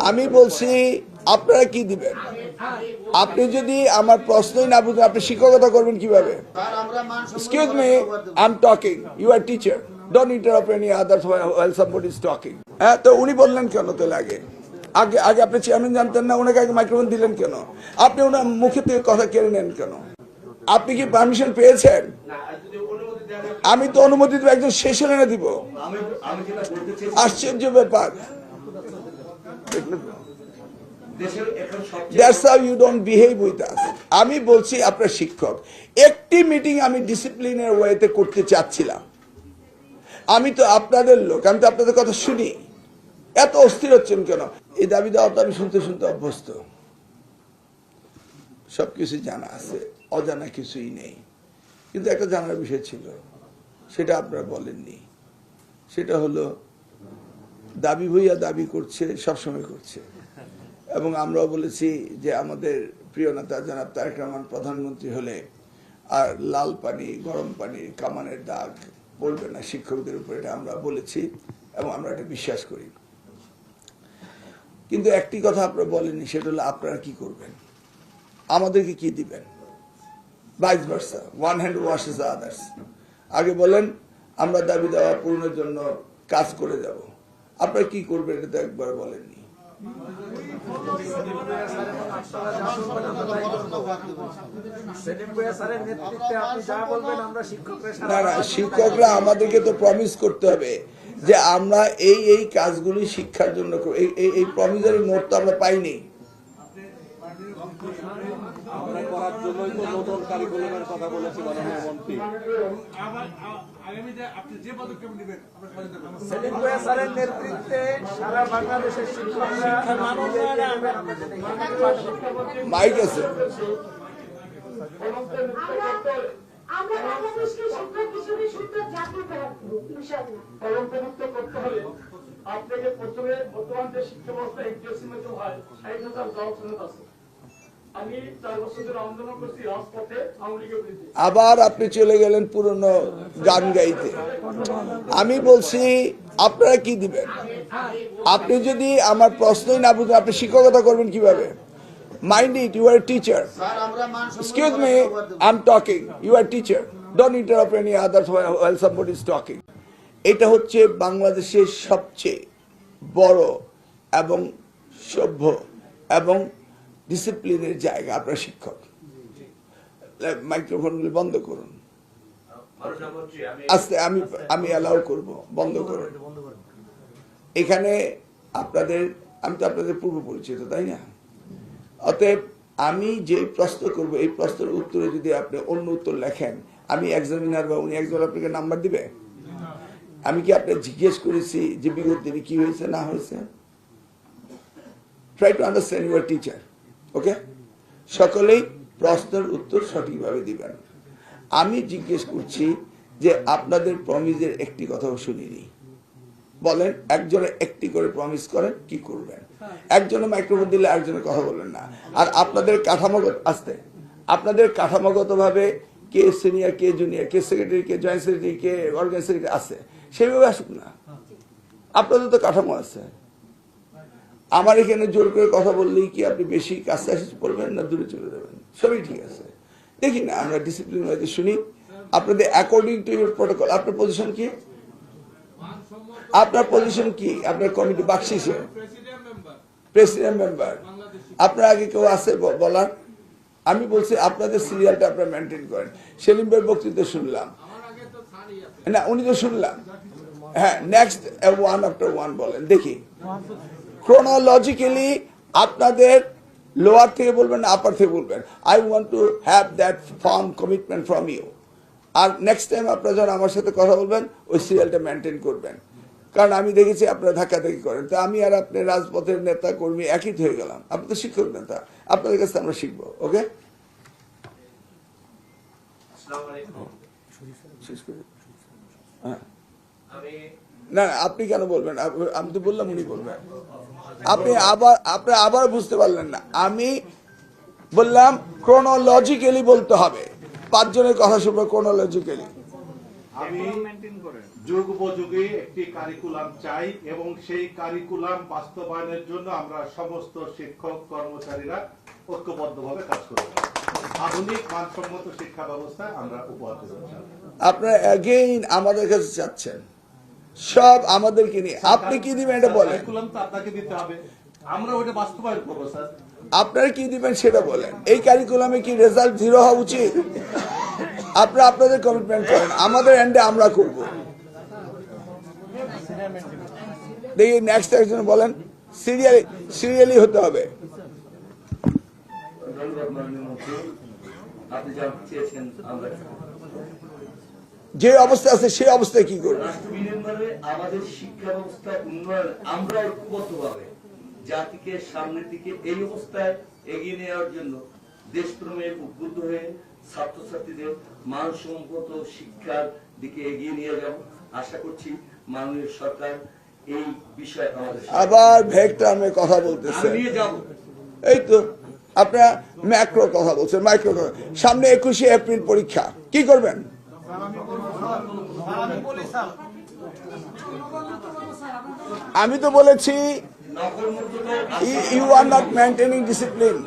আমি বলছি আপনারা কি দিবেন? আপনি যদি আমার প্রশ্নই না বুঝেন আপনি শিক্ষকতা করবেন কিভাবে? Excuse me, I am talking, you are teacher, don't interrupt any others while somebody is talking. হ্যাঁ, তো উনি বললেন কেন তাহলে আগে আগে আগে আপনি চেয়ারম্যান জানতেন না, ওনাকে আগে মাইক্রোফোন দিলেন কেন? আপনি ওনার মুখে থেকে কথা কেড়ে নেন কেন? আপনি কি পারমিশন পেয়েছেন? আমি তো অনুমতি দেবো, একজন শেষ হলে না দিব। আশ্চর্য ব্যাপার। That's how you don't behave with us. আমি বলছি আপনার শিক্ষক, একটি মিটিং আমি ডিসিপ্লিনের ওয়েতে করতে চাচ্ছিলাম। আমি তো আপনাদের লোক, আমি তো আপনাদের কথা শুনি। এত অস্থির হচ্ছেন কেন? এই দাবি দাওয়া তো আমি শুনতে শুনতে অভ্যস্ত, সবকিছু জানা আছে, অজানা কিছুই নেই। কিন্তু একটা জানার বিষয় ছিল, সেটা আপনারা বলেননি। সেটা হলো দাবি ভইয়া দাবি করছে, সবসময় করছে। এবং আমরাও বলেছি যে আমাদের প্রিয় নেতা জনাব তারেক রহমান প্রধানমন্ত্রী হলে আর লাল পানি গরম পানির কামানের দাগ পড়বে না শিক্ষকদের উপর, এটা আমরা বলেছি এবং আমরা এটা বিশ্বাস করি। কিন্তু একটি কথা আপনারা বলেননি, সেটা হলো আপনারা কি করবেন, আমাদেরকে কি দিবেন? Vice versa, one hand washes the others. আগে বলেন আমরা দাবি দেওয়া পূরণের জন্য কাজ করে যাব, আপনারা কি করবেন এটা তো একবার বলেননি। না না, শিক্ষকরা আমাদেরকে তো প্রমিস করতে হবে যে আমরা এই এই কাজগুলি শিক্ষার জন্য এই প্রমিসারি নোট তো আমরা পাইনি। মাইক আছে, আমরা বাংলাদেশকে শিক্ষক হিসেবে সুন্দর জাতি করতে হলে আপনাকে প্রথমে বর্তমান যে শিক্ষা ব্যবস্থা একটি মধ্যে হয় ৬০,০০০ জনসংখ্যা আছে। আমি ৪ বছর ধরে আন্দোলন করছি রাজপথে আওয়ামী লীগের বিরুদ্ধে। আবার আপনি চলে গেলেন পুরনো গান গাইতে। আমি বলছি আপনারা কি দিবেন? আপনি যদি আমার প্রশ্নই না বুঝেন আপনি শিক্ষকতা করবেন কিভাবে? Mind it, you are a teacher. Excuse me, I'm talking. You are a teacher. Don't interrupt any others while somebody is talking. এটা হচ্ছে বাংলাদেশের সবচেয়ে বড় এবং সভ্য এবং ডিসিপ্লিনের জায়গা। আপনার শিক্ষক, মাইক্রোফোনগুলি বন্ধ করুন। আস্তে আমি অ্যালাউ করব, বন্ধ করুন। এখানে আপনাদের, আমি তো আপনাদের পূর্ব পরিচিত, তাই না? অতএব আমি যে প্রশ্ন করব এই প্রশ্নের উত্তরে যদি আপনি অন্য উত্তর লেখেন, আমি এক্সামিনার বা উনি একজন আপনাকে নাম্বার দিবে? আমি কি আপনি জিজ্ঞেস করেছি যে বিগত দিনে কি হয়েছে না হয়েছে? Try to understand your teacher, okay? সকলেই প্রশ্নের উত্তর সঠিকভাবে দিবেন। আমি জিজ্ঞেস করছি যে আপনাদের প্রমিসের একটি কথাও শুনিনি। বলেন, একজনে একটি করে প্রমিস করেন, কি করবেন? একজনে মাইক্রোফোন দিলে একজনের কথা বলেন না। আর আপনাদের কাঠামোগত আসতে, আপনাদের কাঠামোগত ভাবে কে সিনিয়র, কে জুনিয়র, কে সেক্রেটারি, কে জয়েন্ট সেক্রেটারি, কে অর্গানাইজ সেক্রেটারি আছে, সেইভাবে আসুক না। আপনাদের তো কাঠামো আছে। আমার এখানে জোর করে কথা বললেই কি আপনি বেশি কাছে বলবেন না দূরে চলে যাবেন? সবই ঠিক আছে, দেখি না আমরা ডিসিপ্লিন হয়তো শুনি আপনাদের অ্যাকর্ডিং টু ইউর প্রটোকল। আপনার পজিশন কি? আপনার পজিশন কি? আপনার কমিটি বাকশিসে প্রেসিডেন্ট মেম্বার, আপনার আগে কেউ আছে বলার? আমি বলছি আপনাদের সিরিয়ালটা আপনারা মেনটেন করেন। সেলিম ভাইয়ের বক্তৃতা শুনলাম না, উনি তো শুনলাম। হ্যাঁ, নেক্সট ওয়ান আফটার ওয়ান বলেন দেখি। ক্রোনোলজিক্যালি আপনাদের লোয়ার থেকে বলবেন না আপার থেকে বলবেন। I want to have that firm commitment from you. আর নেক্সট টাইম আপনারা যখন আমার সাথে কথা বলবেন ওই সিরিয়ালটা মেনটেন করবেন। কারণ আমি দেখেছি আপনারা ধাক্কাধাক্কি করেন। তা আমি আর আপনি রাজপথের নেতা কর্মী একই হয়ে গেলাম। আপনি তো শিক্ষক নেতা, আপনাদের কাছে আমরা শিখবো। ওকে, না আপনি কেন বলবেন? আমি তো বললাম উনি বলবেন। আপনি আবার বুঝতে পারলেন না। আমি বললাম ক্রোনোলজিক্যালি বলতে হবে। 5 জনের কথা শুনবো ক্রোনোলজিক্যালি। আমি যুগ উপযোগী একটি কারিকুলাম চাই এবং সেই কারিকুলাম বাস্তবায়নের জন্য আমরা সমস্ত শিক্ষক কর্মচারীরা ঐক্যবদ্ধভাবে কাজ করব। আধুনিক মানসম্মত শিক্ষা ব্যবস্থা আমরা উপহার দেব। আপনারা অ্যাগেইন আমাদের কাছে চাচ্ছেন সব আমাদেরকে নিয়ে। আপনি কি দিবেন এটা বলেন। কারিকুলাম তো আপনাকে দিতে হবে, আমরা ওটা বাস্তবায়ন করবো স্যার। আপনারা কি দিবেন সেটা বলেন। এই কারিকুলামে কি রেজাল্ট 0 হওয়া উচিত? আপনারা আপনাদের কমিটমেন্ট করেন, আমাদের এন্ডে আমরা করব। দেখি নেক্সট একজন বলেন। সিরিয়ালি হতে হবে। আপনি যা চেয়েছেন আমরা যে অবস্থা আছে সেই অবস্থায় কি করব? রাষ্ট্র বিনির্মাণে আমাদের শিক্ষা ব্যবস্থা উন্নয়ন আমরা ঐক্যবদ্ধভাবে জাতিকে সামনের দিকে এই অবস্থায় এগিয়ে নেওয়ার জন্য দেশপ্রেমে উদ্বুদ্ধ হয়ে ছাত্রছাত্রীদের মানসম্মত শিক্ষার দিকে এগিয়ে নিয়ে যাব। আশা করছি মাননীয় সরকার এই বিষয়ে আমাদের আবার ভেগ টার্মে কথা বলতেছে। নিয়ে যাব। এই তো আপনারা ম্যাক্রো কথা বলছেন, মাইক্রো কথা। সামনে 21শে এপ্রিল পরীক্ষা, কি করবেন? আমি তো বলেছি you are not maintaining discipline.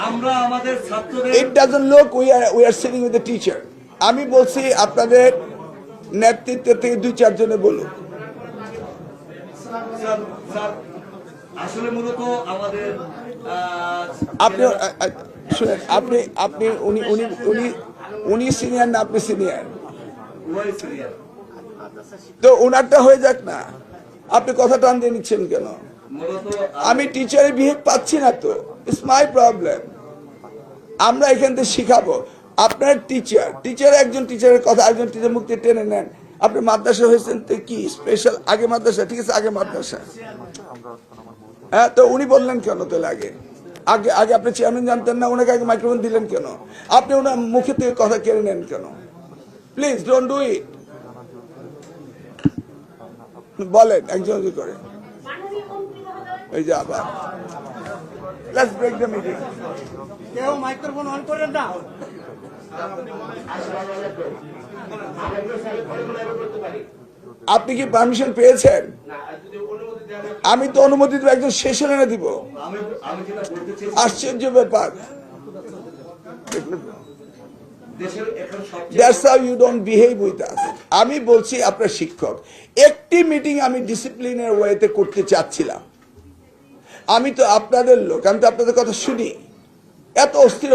আমরা আমাদের ছাত্রদের it doesn't look we are sitting with the teacher. আমি বলছি আপনাদের নেতৃত্ব থেকে 2-4 জনে বলুন। স্যার আসলে মূলত আমাদের আপনি শুনেন, আপনি উনি সিনিয়র না আপনি সিনিয়র? উভয় সিনিয়র। তো ওনারটা হয়ে যাক না, আপনি কথা টান দিয়ে নিচ্ছেন কেন? মূলত আমি টিচারের বিহেভ পাচ্ছি না তো, ইটস মাই প্রবলেম। আমরা এখান থেকে শিখাবো। আপনার টিচার একজন টিচারের কথা আরেকজন টিচার মুক্তি টেনে নেন। আপনি মাদ্রাসা হয়েছেন তো কি স্পেশাল? আগে মাদ্রাসা, ঠিক আছে, আগে মাদ্রাসা। হ্যাঁ, তো উনি বললেন কেন? তো আগে আগে আপনি চেয়ারম্যান জানতেন না, ওনাকে আগে মাইক্রোফোন দিলেন কেন? আপনি ওনার মুখে থেকে কথা কেড়ে নেন কেন? Please don't do it. বলেন একজন করে। এই যে আবার লেটস ব্রেক দ্য মিটিং। কেউ মাইক্রোফোন অন করেন না। আপনি কি পারমিশন পেয়েছেন? আমি তো অনুমতি দেবো, একজন সেশনে না দিব। আমি যেটা বলতে চাই আশ্চর্য ব্যাপার। দেশের এখন সবচেয়ে That's how you don't behave with us. আমি বলছি আপনার শিক্ষক, একটি মিটিং আমি ডিসিপ্লিনের ওয়েতে করতে চাচ্ছিলাম। আমি তো আপনাদের লোক, আমি তো আপনাদের কথা শুনি। এত অস্থির